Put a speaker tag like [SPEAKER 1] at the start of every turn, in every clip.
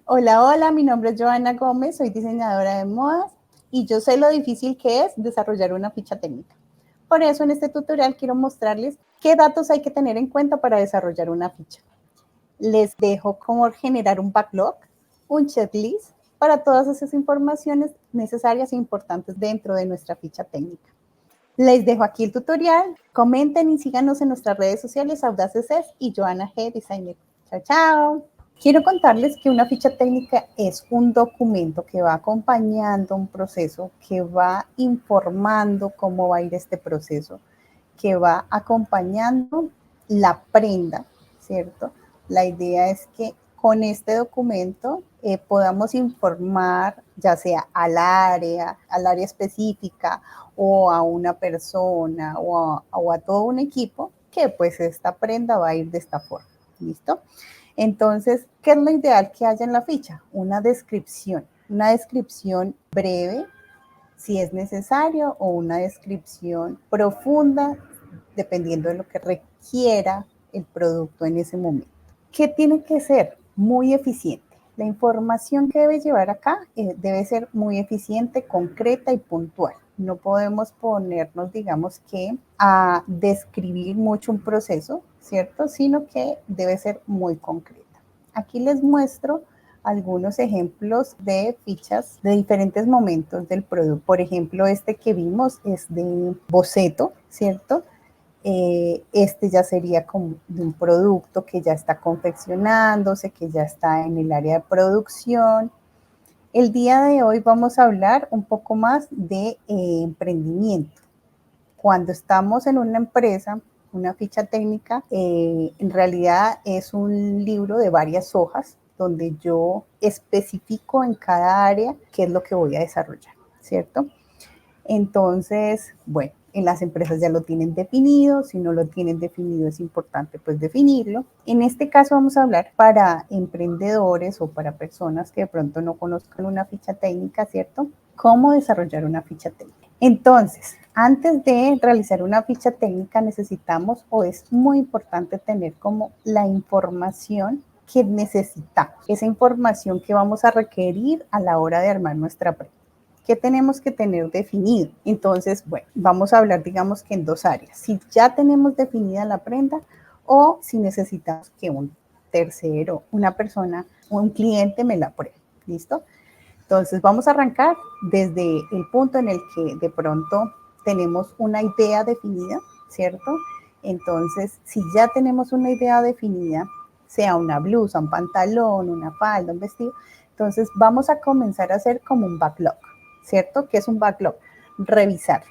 [SPEAKER 1] Hola, hola, mi nombre es Joana Gómez, soy diseñadora de modas y yo sé lo difícil que es desarrollar una ficha técnica. Por eso en este tutorial quiero mostrarles qué datos hay que tener en cuenta para desarrollar una ficha. Les dejo cómo generar un backlog, un checklist para todas esas informaciones necesarias e importantes dentro de nuestra ficha técnica. Les dejo aquí el tutorial, comenten y síganos en nuestras redes sociales Audaces y Joana G Designer. Chao, chao. Quiero contarles que una ficha técnica es un documento que va acompañando un proceso, que va informando cómo va a ir este proceso, que va acompañando la prenda, ¿cierto? La idea es que con este documento podamos informar ya sea al área específica o a una persona o a todo un equipo que pues esta prenda va a ir de esta forma, ¿listo? Entonces, ¿qué es lo ideal que haya en la ficha? Una descripción breve, si es necesario, o una descripción profunda, dependiendo de lo que requiera el producto en ese momento. ¿Qué tiene que ser? Muy eficiente. La información que debe llevar acá debe ser muy eficiente, concreta y puntual. No podemos ponernos, digamos que, a describir mucho un proceso, ¿cierto? Sino que debe ser muy concreta. Aquí les muestro algunos ejemplos de fichas de diferentes momentos del producto. Por ejemplo, este que vimos es de boceto, ¿cierto? Este ya sería como de un producto que ya está confeccionándose, que ya está en el área de producción. El día de hoy vamos a hablar un poco más de emprendimiento. Cuando estamos en una empresa, una ficha técnica, en realidad es un libro de varias hojas donde yo especifico en cada área qué es lo que voy a desarrollar, ¿cierto? Entonces, bueno, en las empresas ya lo tienen definido, si no lo tienen definido es importante pues definirlo. En este caso vamos a hablar para emprendedores o para personas que de pronto no conozcan una ficha técnica, ¿cierto? ¿Cómo desarrollar una ficha técnica? Entonces, antes de realizar una ficha técnica necesitamos o es muy importante tener como la información que necesitamos, esa información que vamos a requerir a la hora de armar nuestra prenda. ¿Qué tenemos que tener definido? Entonces, bueno, vamos a hablar, digamos que en dos áreas. Si ya tenemos definida la prenda o si necesitamos que un tercero, una persona, un cliente me la pruebe. ¿Listo? Entonces, vamos a arrancar desde el punto en el que de pronto tenemos una idea definida, ¿cierto? Entonces, si ya tenemos una idea definida, sea una blusa, un pantalón, una falda, un vestido, entonces vamos a comenzar a hacer como un backlog. ¿Cierto? ¿Qué es un backlog? Revisar.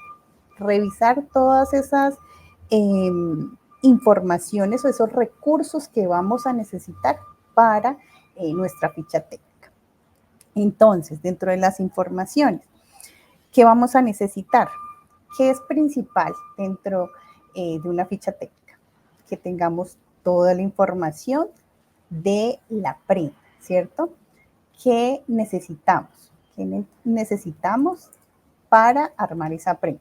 [SPEAKER 1] Revisar todas esas informaciones o esos recursos que vamos a necesitar para nuestra ficha técnica. Entonces, dentro de las informaciones, ¿qué vamos a necesitar? ¿Qué es principal dentro de una ficha técnica? Que tengamos toda la información de la prenda, ¿cierto? ¿Qué necesitamos? ¿Qué necesitamos para armar esa prenda?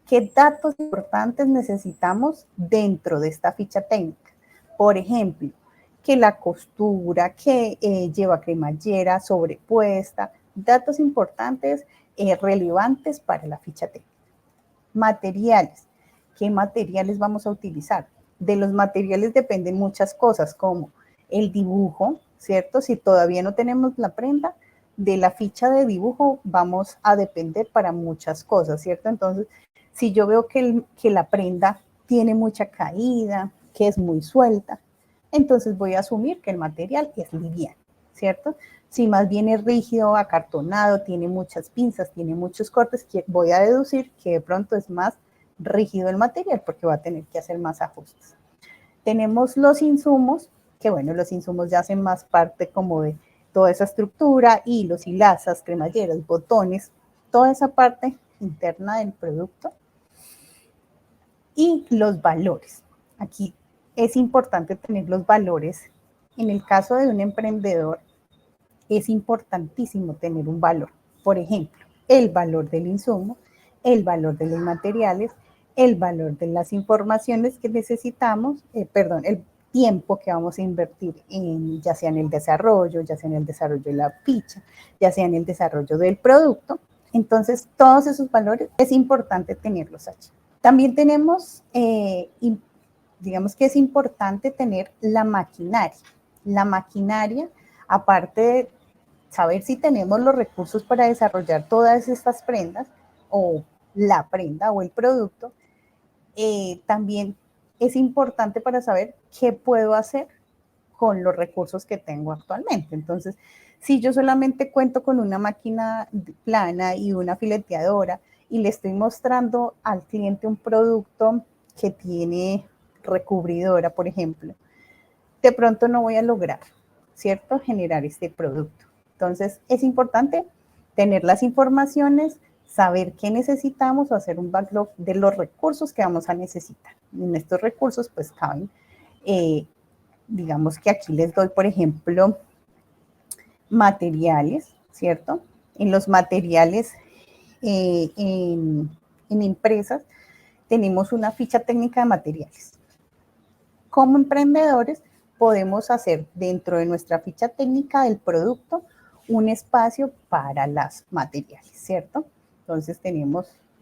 [SPEAKER 1] ¿Qué datos importantes necesitamos dentro de esta ficha técnica? Por ejemplo, que la costura, que lleva cremallera sobrepuesta, datos importantes relevantes para la ficha técnica. Materiales, ¿qué materiales vamos a utilizar? De los materiales dependen muchas cosas como el dibujo, ¿cierto? Si todavía no tenemos la prenda, de la ficha de dibujo vamos a depender para muchas cosas, ¿cierto? Entonces, si yo veo que la prenda tiene mucha caída, que es muy suelta, entonces voy a asumir que el material es liviano, ¿cierto? Si más bien es rígido, acartonado, tiene muchas pinzas, tiene muchos cortes, voy a deducir que de pronto es más rígido el material porque va a tener que hacer más ajustes. Tenemos los insumos, que bueno, los insumos ya hacen más parte como de toda esa estructura, hilos, hilazas, cremalleras, botones, toda esa parte interna del producto. Y los valores. Aquí es importante tener los valores. En el caso de un emprendedor, es importantísimo tener un valor. Por ejemplo, el valor del insumo, el valor de los materiales, el valor de las informaciones que necesitamos, tiempo que vamos a invertir ya sea en el desarrollo, ya sea en el desarrollo de la ficha, ya sea en el desarrollo del producto. Entonces, todos esos valores es importante tenerlos allí. También tenemos, digamos que es importante tener la maquinaria. La maquinaria, aparte de saber si tenemos los recursos para desarrollar todas estas prendas o la prenda o el producto, también es importante para saber qué puedo hacer con los recursos que tengo actualmente. Entonces, si yo solamente cuento con una máquina plana y una fileteadora y le estoy mostrando al cliente un producto que tiene recubridora, por ejemplo, de pronto no voy a lograr, ¿cierto?, generar este producto. Entonces, es importante tener las informaciones, saber qué necesitamos o hacer un backlog de los recursos que vamos a necesitar. En estos recursos, pues, caben, digamos que aquí les doy, por ejemplo, materiales, ¿cierto? En los materiales, en empresas, tenemos una ficha técnica de materiales. Como emprendedores, podemos hacer dentro de nuestra ficha técnica del producto un espacio para los materiales, ¿cierto? Entonces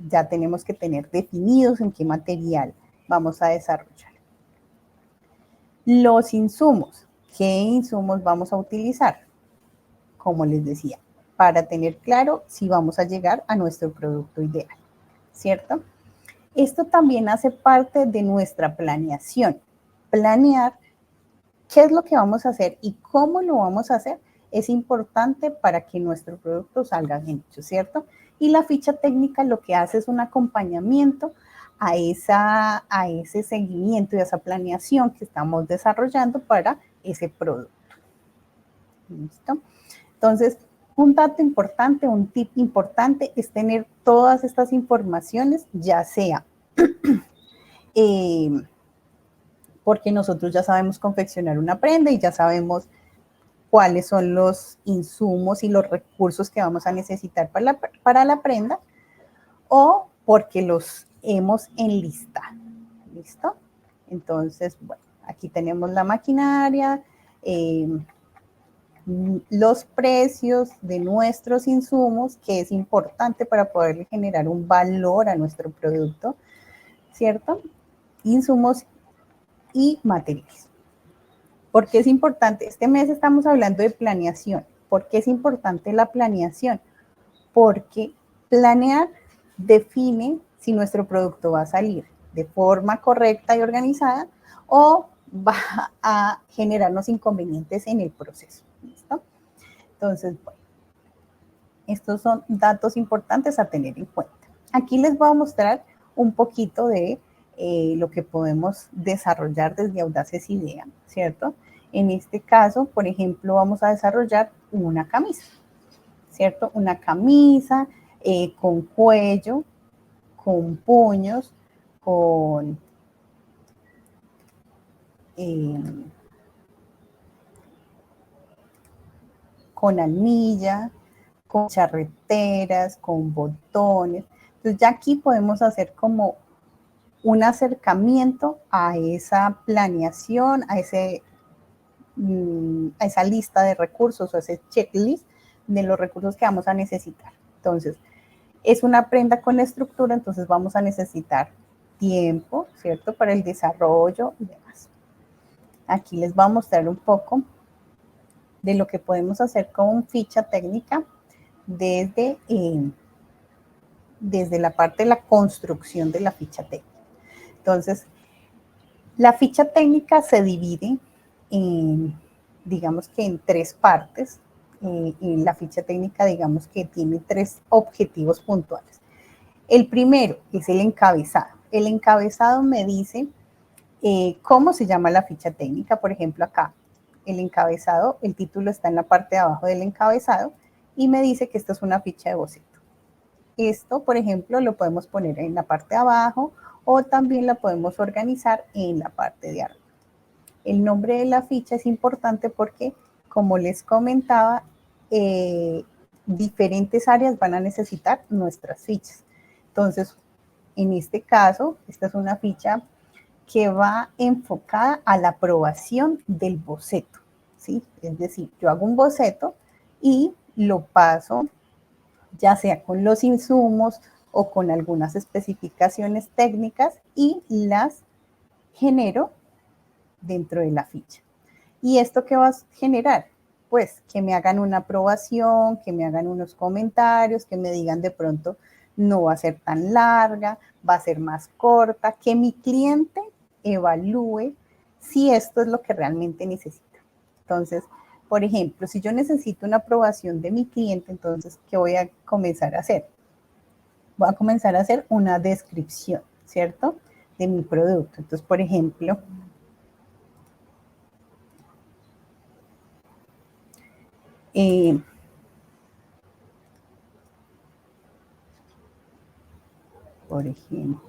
[SPEAKER 1] ya tenemos que tener definidos en qué material vamos a desarrollar. Los insumos. ¿Qué insumos vamos a utilizar? Como les decía, para tener claro si vamos a llegar a nuestro producto ideal, ¿cierto? Esto también hace parte de nuestra planeación. Planear qué es lo que vamos a hacer y cómo lo vamos a hacer es importante para que nuestro producto salga bien hecho, ¿cierto? Y la ficha técnica lo que hace es un acompañamiento a ese seguimiento y a esa planeación que estamos desarrollando para ese producto. ¿Listo? Entonces, un dato importante, un tip importante es tener todas estas informaciones, ya sea porque nosotros ya sabemos confeccionar una prenda y ya sabemos cuáles son los insumos y los recursos que vamos a necesitar para la prenda, o porque los hemos enlistado. ¿Listo? Entonces, bueno, aquí tenemos la maquinaria, los precios de nuestros insumos, que es importante para poder generar un valor a nuestro producto, ¿cierto? Insumos y materiales. ¿Por qué es importante? Este mes estamos hablando de planeación. ¿Por qué es importante la planeación? Porque planear define si nuestro producto va a salir de forma correcta y organizada o va a generarnos inconvenientes en el proceso. ¿Listo? Entonces, bueno, estos son datos importantes a tener en cuenta. Aquí les voy a mostrar un poquito de lo que podemos desarrollar desde Audaces Idea, ¿cierto? En este caso, por ejemplo, vamos a desarrollar una camisa, ¿cierto? Una camisa con cuello, con puños, con anilla, con charreteras, con botones. Entonces ya aquí podemos hacer como un acercamiento a esa planeación, a esa lista de recursos o ese checklist de los recursos que vamos a necesitar. Entonces, es una prenda con estructura, entonces vamos a necesitar tiempo, ¿cierto? Para el desarrollo y demás. Aquí les voy a mostrar un poco de lo que podemos hacer con ficha técnica desde la parte de la construcción de la ficha técnica. Entonces, la ficha técnica se divide digamos que en tres partes. En la ficha técnica, digamos que tiene tres objetivos puntuales. El primero es el encabezado. El encabezado me dice cómo se llama la ficha técnica. Por ejemplo, acá, el encabezado, el título está en la parte de abajo del encabezado y me dice que esto es una ficha de boceto. Esto, por ejemplo, lo podemos poner en la parte de abajo o también la podemos organizar en la parte de arriba. El nombre de la ficha es importante porque, como les comentaba, diferentes áreas van a necesitar nuestras fichas. Entonces, en este caso, esta es una ficha que va enfocada a la aprobación del boceto, ¿sí? Es decir, yo hago un boceto y lo paso ya sea con los insumos o con algunas especificaciones técnicas y las genero dentro de la ficha. ¿Y esto qué va a generar? Pues que me hagan una aprobación, que me hagan unos comentarios, que me digan de pronto no va a ser tan larga, va a ser más corta, que mi cliente evalúe si esto es lo que realmente necesita. Entonces, por ejemplo, si yo necesito una aprobación de mi cliente, entonces, ¿qué voy a comenzar a hacer? Voy a comenzar a hacer una descripción, ¿cierto? De mi producto. Entonces, por ejemplo, eh, por ejemplo,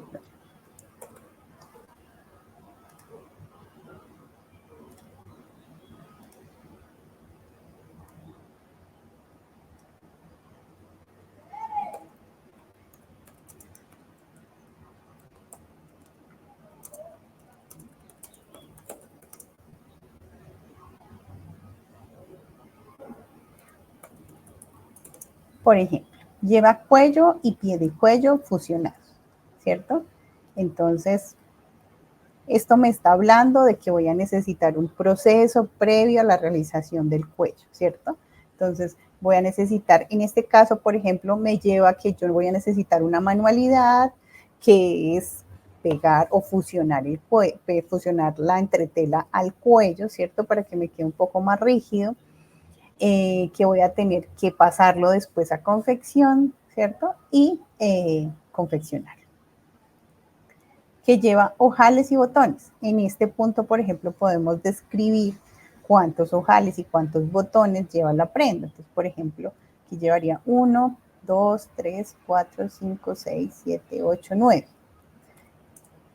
[SPEAKER 1] lleva cuello y pie de cuello fusionados, ¿cierto? Entonces, esto me está hablando de que voy a necesitar un proceso previo a la realización del cuello, ¿cierto? Entonces, voy a necesitar, en este caso, por ejemplo, me lleva a que yo voy a necesitar una manualidad que es pegar o fusionar fusionar la entretela al cuello, ¿cierto? Para que me quede un poco más rígido, que voy a tener que pasarlo después a confección, ¿cierto? Y confeccionar, que lleva ojales y botones. En este punto, por ejemplo, podemos describir cuántos ojales y cuántos botones lleva la prenda. Entonces, por ejemplo, aquí llevaría 1, 2, 3, 4, 5, 6, 7, 8, 9.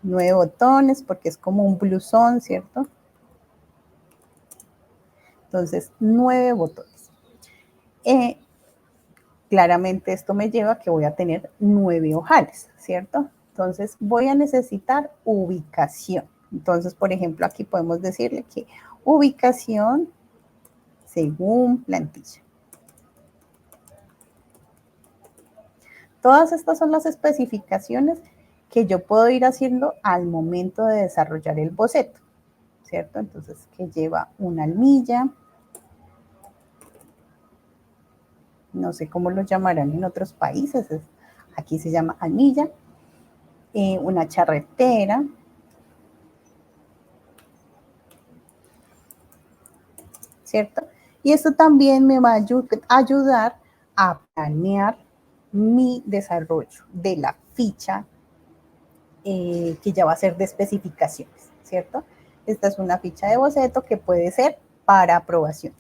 [SPEAKER 1] 9 botones porque es como un blusón, ¿cierto? Entonces, 9 botones. Claramente esto me lleva a que voy a tener 9 ojales, ¿cierto? Entonces voy a necesitar ubicación. Entonces, por ejemplo, aquí podemos decirle que ubicación según plantilla. Todas estas son las especificaciones que yo puedo ir haciendo al momento de desarrollar el boceto, ¿cierto? Entonces, que lleva una almilla, no sé cómo lo llamarán en otros países, aquí se llama almilla, una charretera, ¿cierto? Y esto también me va a ayudar a planear mi desarrollo de la ficha que ya va a ser de especificaciones, ¿cierto? Esta es una ficha de boceto que puede ser para aprobación.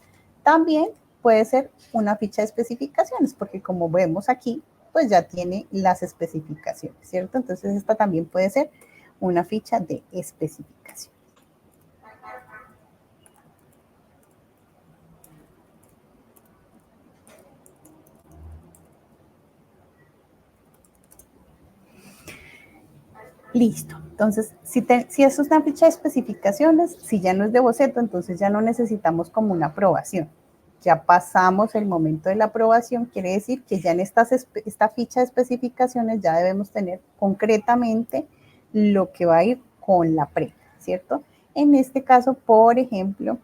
[SPEAKER 1] También puede ser una ficha de especificaciones, porque como vemos aquí, pues ya tiene las especificaciones, ¿cierto? Entonces esta también puede ser una ficha de especificación. Listo. Entonces, si eso es una ficha de especificaciones, si ya no es de boceto, entonces ya no necesitamos como una aprobación. Ya pasamos el momento de la aprobación, quiere decir que ya en esta ficha de especificaciones ya debemos tener concretamente lo que va a ir con la prenda, ¿cierto? En este caso, por ejemplo,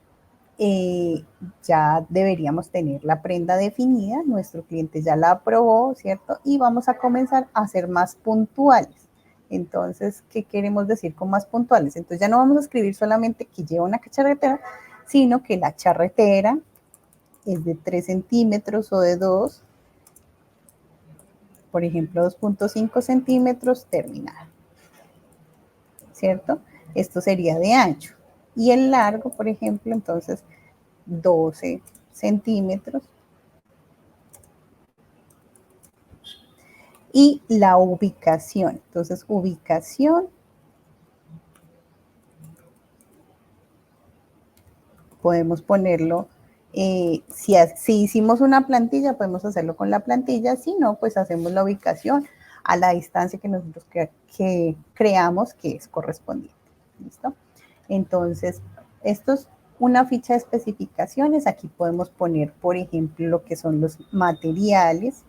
[SPEAKER 1] ya deberíamos tener la prenda definida, nuestro cliente ya la aprobó, ¿cierto? Y vamos a comenzar a ser más puntuales. Entonces, ¿qué queremos decir con más puntuales? Entonces ya no vamos a escribir solamente que lleva una charretera, sino que la charretera es de 3 centímetros o de 2, por ejemplo, 2.5 centímetros terminada, ¿cierto? Esto sería de ancho. Y el largo, por ejemplo, entonces 12 centímetros. Y la ubicación. Entonces, ubicación, podemos ponerlo, si hicimos una plantilla, podemos hacerlo con la plantilla, si no, pues hacemos la ubicación a la distancia que nosotros que creamos que es correspondiente. ¿Listo? Entonces, esto es una ficha de especificaciones. Aquí podemos poner, por ejemplo, lo que son los materiales.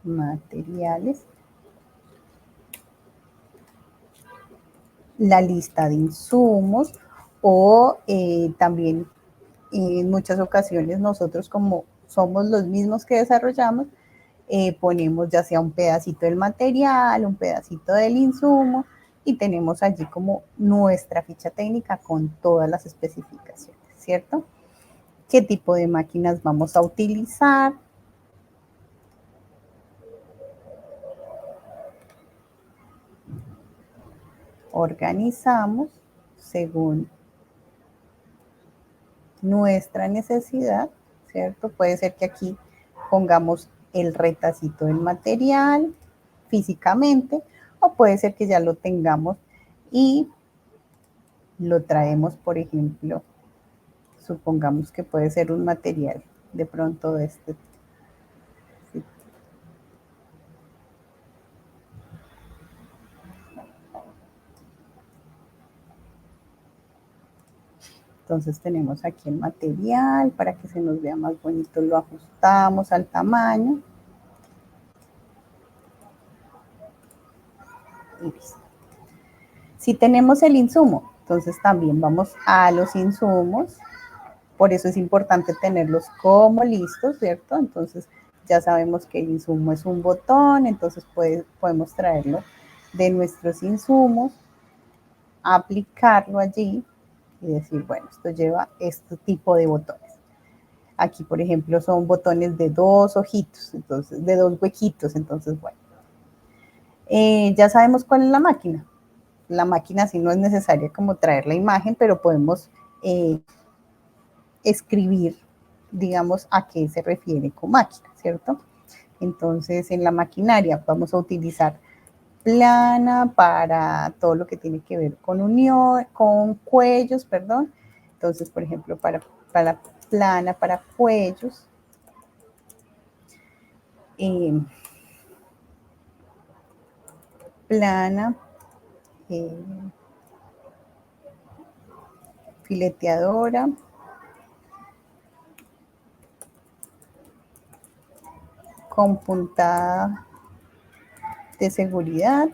[SPEAKER 1] La lista de insumos o también en muchas ocasiones nosotros como somos los mismos que desarrollamos, ponemos ya sea un pedacito del material, un pedacito del insumo y tenemos allí como nuestra ficha técnica con todas las especificaciones, ¿cierto? ¿Qué tipo de máquinas vamos a utilizar? Organizamos según nuestra necesidad, ¿cierto? Puede ser que aquí pongamos el retacito del material físicamente o puede ser que ya lo tengamos y lo traemos, por ejemplo, supongamos que puede ser un material de pronto de este. ¿Sí? Entonces tenemos aquí el material, para que se nos vea más bonito lo ajustamos al tamaño. Y listo. Si tenemos el insumo, entonces también vamos a los insumos. Por eso es importante tenerlos como listos, ¿cierto? Entonces ya sabemos que el insumo es un botón, entonces podemos traerlo de nuestros insumos, aplicarlo allí y decir, bueno, esto lleva este tipo de botones. Aquí, por ejemplo, son botones de 2 ojitos, entonces, de 2 huequitos, entonces, bueno. Ya sabemos cuál es la máquina. La máquina sí no es necesaria como traer la imagen, pero podemos escribir, digamos, a qué se refiere con máquina, ¿cierto? Entonces, en la maquinaria vamos a utilizar plana para todo lo que tiene que ver con unión, con cuellos, perdón. Entonces, por ejemplo, para plana, para cuellos. Plana, fileteadora, con puntada de seguridad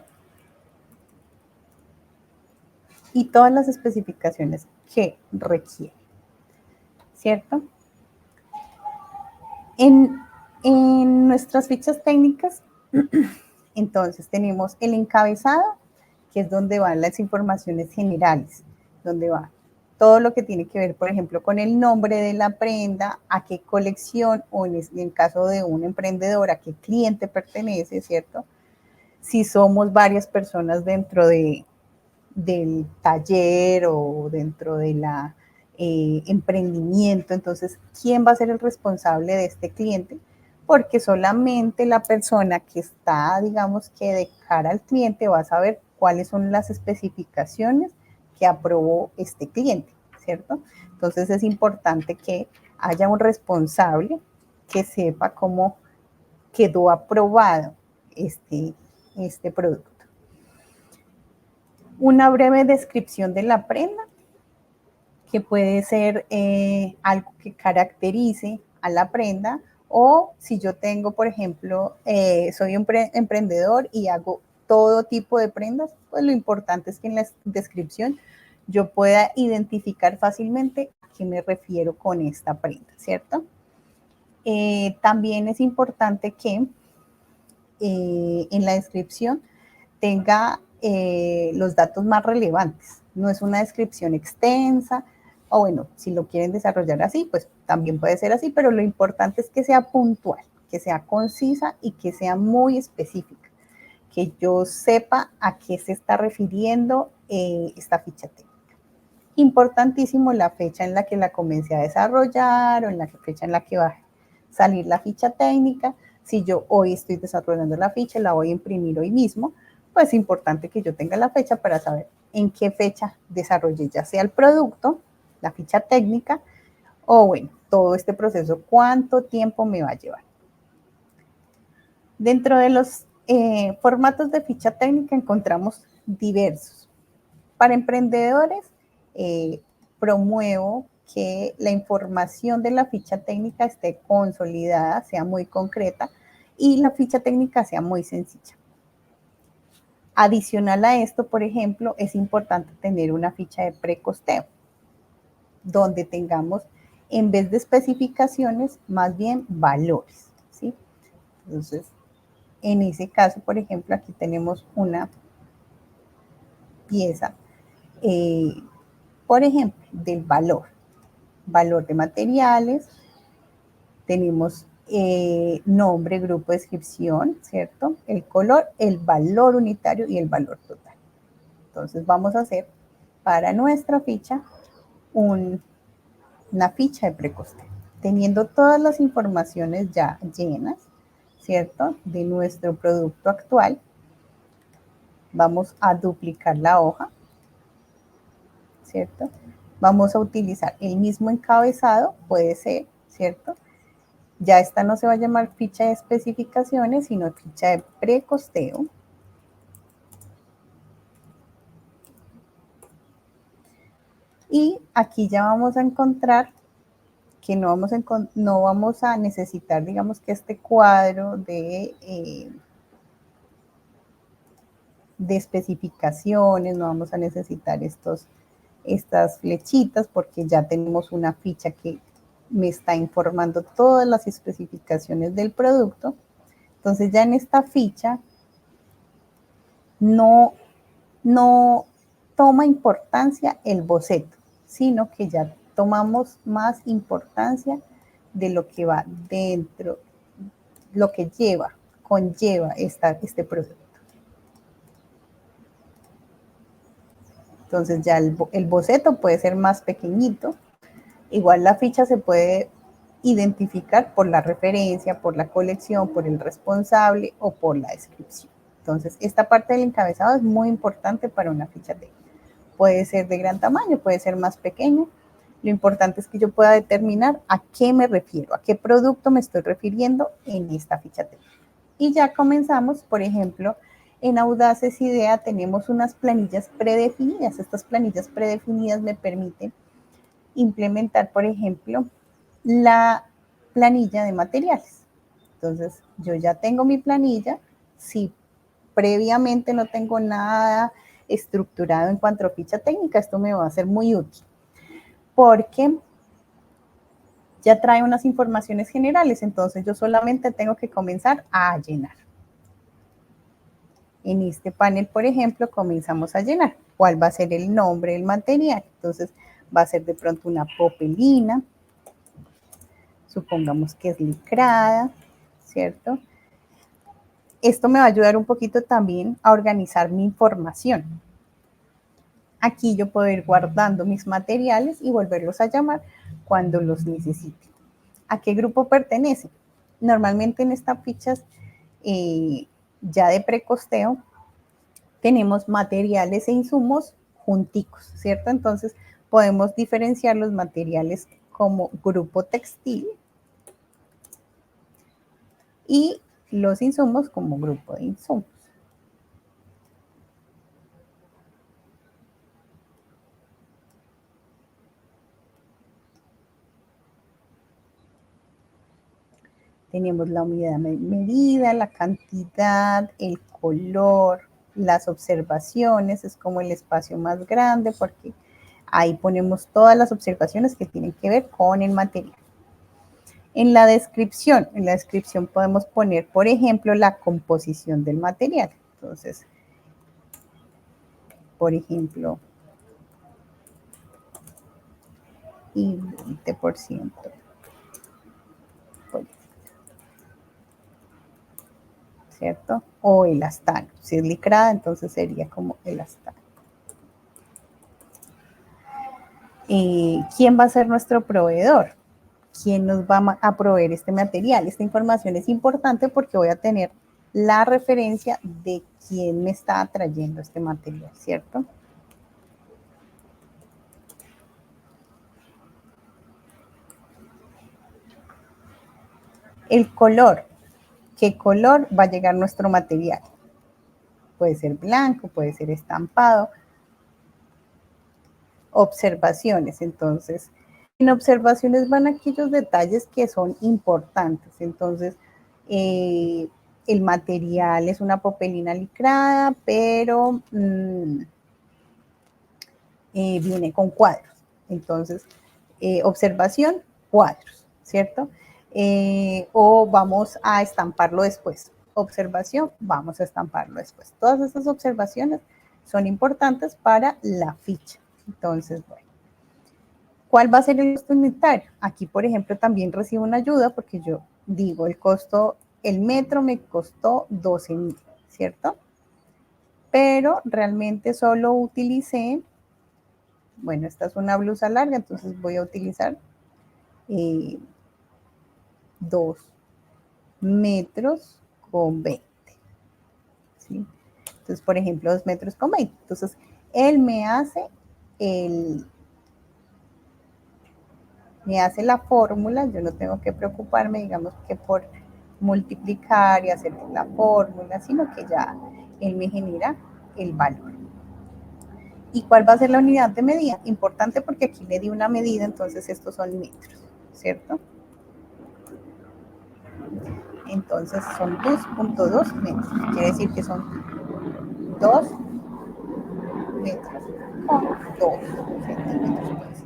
[SPEAKER 1] y todas las especificaciones que requiere, ¿cierto? En nuestras fichas técnicas, entonces tenemos el encabezado, que es donde van las informaciones generales, donde va todo lo que tiene que ver, por ejemplo, con el nombre de la prenda, a qué colección o en el caso de un emprendedor, a qué cliente pertenece, ¿cierto? Si somos varias personas dentro del taller o dentro de la emprendimiento, entonces, ¿quién va a ser el responsable de este cliente? Porque solamente la persona que está, digamos que de cara al cliente va a saber cuáles son las especificaciones que aprobó este cliente, ¿cierto? Entonces es importante que haya un responsable que sepa cómo quedó aprobado este producto. Una breve descripción de la prenda, que puede ser algo que caracterice a la prenda, o si yo tengo, por ejemplo, soy un emprendedor y hago todo tipo de prendas, pues lo importante es que en la descripción yo pueda identificar fácilmente a qué me refiero con esta prenda, ¿cierto? También es importante que en la descripción tenga los datos más relevantes. No es una descripción extensa, o bueno, si lo quieren desarrollar así, pues también puede ser así, pero lo importante es que sea puntual, que sea concisa y que sea muy específica, que yo sepa a qué se está refiriendo esta ficha técnica. Importantísimo la fecha en la que la comencé a desarrollar o en la fecha en la que va a salir la ficha técnica. Si yo hoy estoy desarrollando la ficha, la voy a imprimir hoy mismo, pues es importante que yo tenga la fecha para saber en qué fecha desarrollé ya sea el producto, la ficha técnica o bueno, todo este proceso, cuánto tiempo me va a llevar. Dentro de los formatos de ficha técnica encontramos diversos. Para emprendedores, promuevo que la información de la ficha técnica esté consolidada, sea muy concreta y la ficha técnica sea muy sencilla. Adicional a esto, por ejemplo, es importante tener una ficha de precosteo, donde tengamos, en vez de especificaciones, más bien valores, ¿sí? Entonces, en ese caso, por ejemplo, aquí tenemos una pieza, por ejemplo, del valor de materiales, tenemos nombre, grupo, descripción, ¿cierto? El color, el valor unitario y el valor total. Entonces vamos a hacer para nuestra ficha una ficha de precosteo, teniendo todas las informaciones ya llenas, ¿cierto? De nuestro producto actual. Vamos a duplicar la hoja, ¿cierto? Vamos a utilizar el mismo encabezado, puede ser, ¿cierto? Ya esta no se va a llamar ficha de especificaciones, sino ficha de precosteo. Y aquí ya vamos a encontrar que no vamos a necesitar, digamos, que este cuadro de especificaciones, no vamos a necesitar estas flechitas porque ya tenemos una ficha que me está informando todas las especificaciones del producto. Entonces ya en esta ficha no toma importancia el boceto, sino que ya tomamos más importancia de lo que va dentro, lo que conlleva este producto. Entonces ya el boceto puede ser más pequeñito. Igual la ficha se puede identificar por la referencia, por la colección, por el responsable o por la descripción. Entonces, esta parte del encabezado es muy importante para una ficha técnica. Puede ser de gran tamaño, puede ser más pequeño. Lo importante es que yo pueda determinar a qué me refiero, a qué producto me estoy refiriendo en esta ficha técnica. Y ya comenzamos, por ejemplo, en Audaces IDEA tenemos unas planillas predefinidas. Estas planillas predefinidas me permiten implementar, por ejemplo, la planilla de materiales. Entonces, yo ya tengo mi planilla. Si previamente no tengo nada estructurado en cuanto a ficha técnica, esto me va a ser muy útil porque ya trae unas informaciones generales, entonces yo solamente tengo que comenzar a llenar. En este panel, por ejemplo, comenzamos a llenar. ¿Cuál va a ser el nombre del material? Entonces, va a ser de pronto una popelina, supongamos que es licrada, ¿cierto? Esto me va a ayudar un poquito también a organizar mi información. Aquí yo puedo ir guardando mis materiales y volverlos a llamar cuando los necesite. ¿A qué grupo pertenece? Normalmente en estas fichas ya de precosteo tenemos materiales e insumos junticos, ¿cierto? Entonces podemos diferenciar los materiales como grupo textil y los insumos como grupo de insumos. Tenemos la unidad medida, la cantidad, el color, las observaciones, es como el espacio más grande porque ahí ponemos todas las observaciones que tienen que ver con el material. En la descripción podemos poner, por ejemplo, la composición del material. Entonces, por ejemplo, y 20%. ¿Cierto? O elastano. Si es licrada, entonces sería como elastano. ¿Quién va a ser nuestro proveedor? ¿Quién nos va a proveer este material? Esta información es importante porque voy a tener la referencia de quién me está trayendo este material, ¿cierto? El color. qué color va a llegar nuestro material. Puede ser blanco, puede ser estampado. Observaciones, entonces, en observaciones van aquellos detalles que son importantes. Entonces, el material es una popelina licrada, pero viene con cuadros. Entonces, observación, cuadros, ¿cierto? O vamos a estamparlo después. Observación, vamos a estamparlo después. Todas estas observaciones son importantes para la ficha. Entonces, bueno, ¿cuál va a ser el costo unitario? Aquí, por ejemplo, también recibo una ayuda porque yo digo el costo, el metro me costó 12.000, ¿cierto? Pero realmente solo utilicé, bueno, esta es una blusa larga, entonces voy a utilizar 2 metros con 20, ¿sí? Entonces, por ejemplo, 2 metros con 20. Entonces, él me hace la fórmula, yo no tengo que preocuparme, digamos, que por multiplicar y hacer la fórmula, sino que ya él me genera el valor. ¿Y cuál va a ser la unidad de medida? Importante porque aquí le di una medida, entonces estos son metros, ¿cierto? Entonces son 2.2 metros, quiere decir que son 2 metros con 2 centímetros,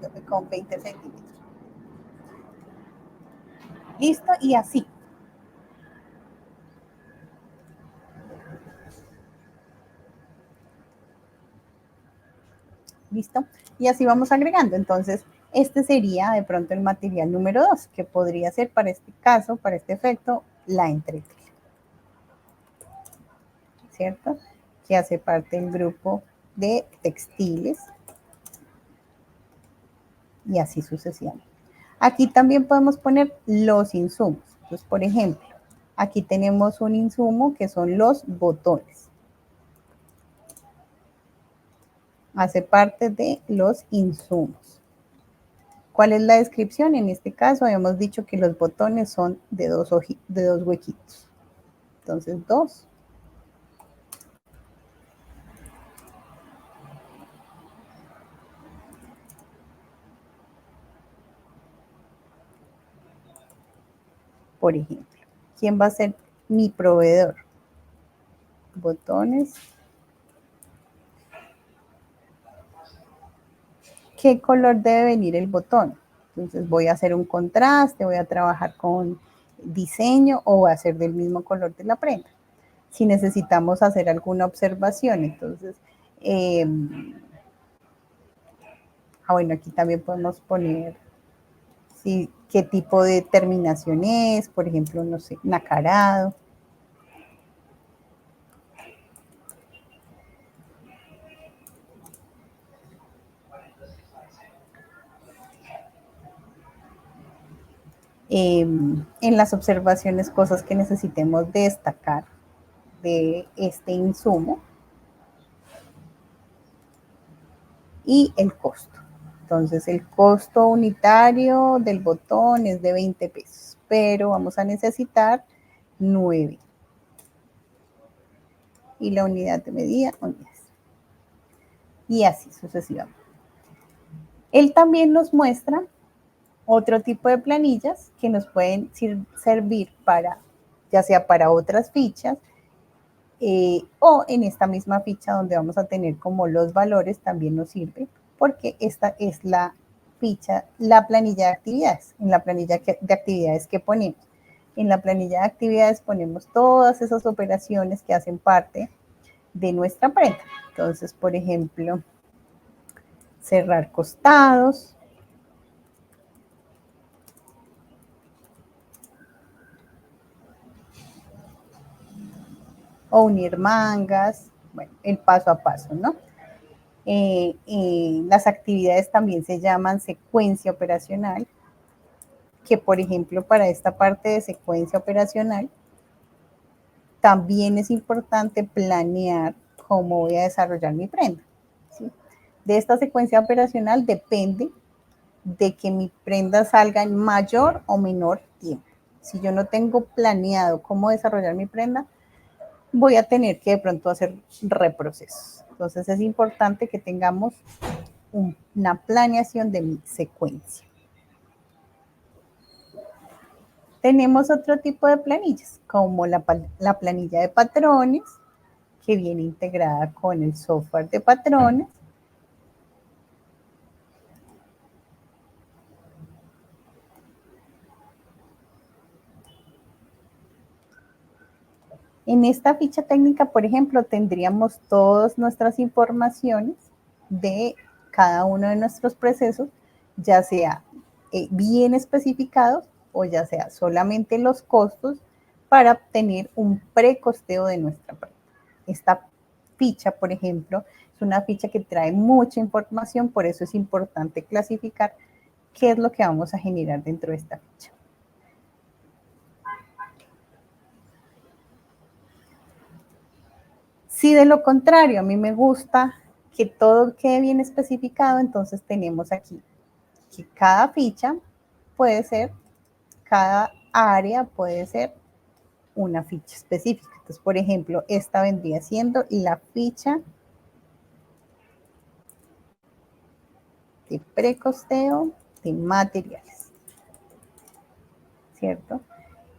[SPEAKER 1] pues, con 20 centímetros. Listo, y así. ¿Listo? Y así vamos agregando. Entonces, este sería de pronto el material número 2, que podría ser para este caso, para este efecto, la entretela, ¿cierto? Que hace parte del grupo de textiles y así sucesivamente. Aquí también podemos poner los insumos. Entonces, por ejemplo, aquí tenemos un insumo que son los botones. Hace parte de los insumos. ¿Cuál es la descripción? En este caso habíamos dicho que los botones son de dos huequitos. Entonces, 2. Por ejemplo, ¿quién va a ser mi proveedor? Botones. ¿Qué color debe venir el botón? Entonces voy a hacer un contraste, voy a trabajar con diseño o voy a hacer del mismo color de la prenda. Si necesitamos hacer alguna observación, entonces, bueno, aquí también podemos poner qué tipo de terminación es, por ejemplo, no sé, nacarado. En las observaciones, cosas que necesitemos destacar de este insumo y el costo. Entonces, el costo unitario del botón es de 20 pesos, pero vamos a necesitar 9. Y la unidad de medida, 10. Y así sucesivamente. Él también nos muestra otro tipo de planillas que nos pueden servir para, ya sea para otras fichas, o en esta misma ficha donde vamos a tener como los valores también nos sirve, porque esta es la ficha, la planilla de actividades. En la planilla de actividades que ponemos, en la planilla de actividades ponemos todas esas operaciones que hacen parte de nuestra prenda. Entonces, por ejemplo, cerrar costados, o unir mangas, bueno, el paso a paso, ¿no? Las actividades también se llaman secuencia operacional, que por ejemplo para esta parte de secuencia operacional también es importante planear cómo voy a desarrollar mi prenda, ¿sí? De esta secuencia operacional depende de que mi prenda salga en mayor o menor tiempo, Si yo no tengo planeado cómo desarrollar mi prenda, voy a tener que de pronto hacer reprocesos. Entonces es importante que tengamos una planeación de secuencia. Tenemos otro tipo de planillas, como la planilla de patrones, que viene integrada con el software de patrones. En esta ficha técnica, por ejemplo, tendríamos todas nuestras informaciones de cada uno de nuestros procesos, ya sea bien especificados o ya sea solamente los costos para obtener un precosteo de nuestra prenda. Esta ficha, por ejemplo, es una ficha que trae mucha información, por eso es importante clasificar qué es lo que vamos a generar dentro de esta ficha. Si de lo contrario a mí me gusta que todo quede bien especificado, entonces tenemos aquí que cada ficha puede ser, cada área puede ser una ficha específica. Entonces, por ejemplo, esta vendría siendo la ficha de precosteo de materiales, ¿cierto?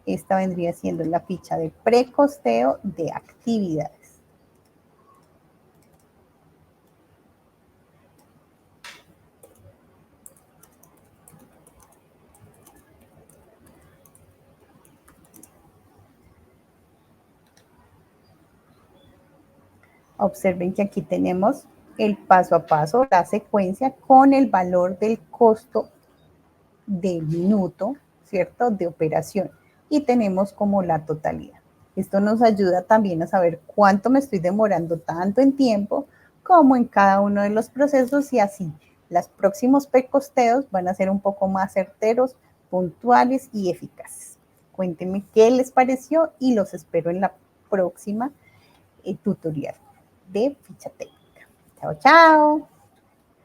[SPEAKER 1] Esta vendría siendo la ficha de precosteo de actividades. Observen que aquí tenemos el paso a paso, la secuencia con el valor del costo de minuto, ¿cierto? De operación. Y tenemos como la totalidad. Esto nos ayuda también a saber cuánto me estoy demorando tanto en tiempo como en cada uno de los procesos y así los próximos precosteos van a ser un poco más certeros, puntuales y eficaces. Cuéntenme qué les pareció y los espero en la próxima tutorial de ficha técnica. Chao, chao.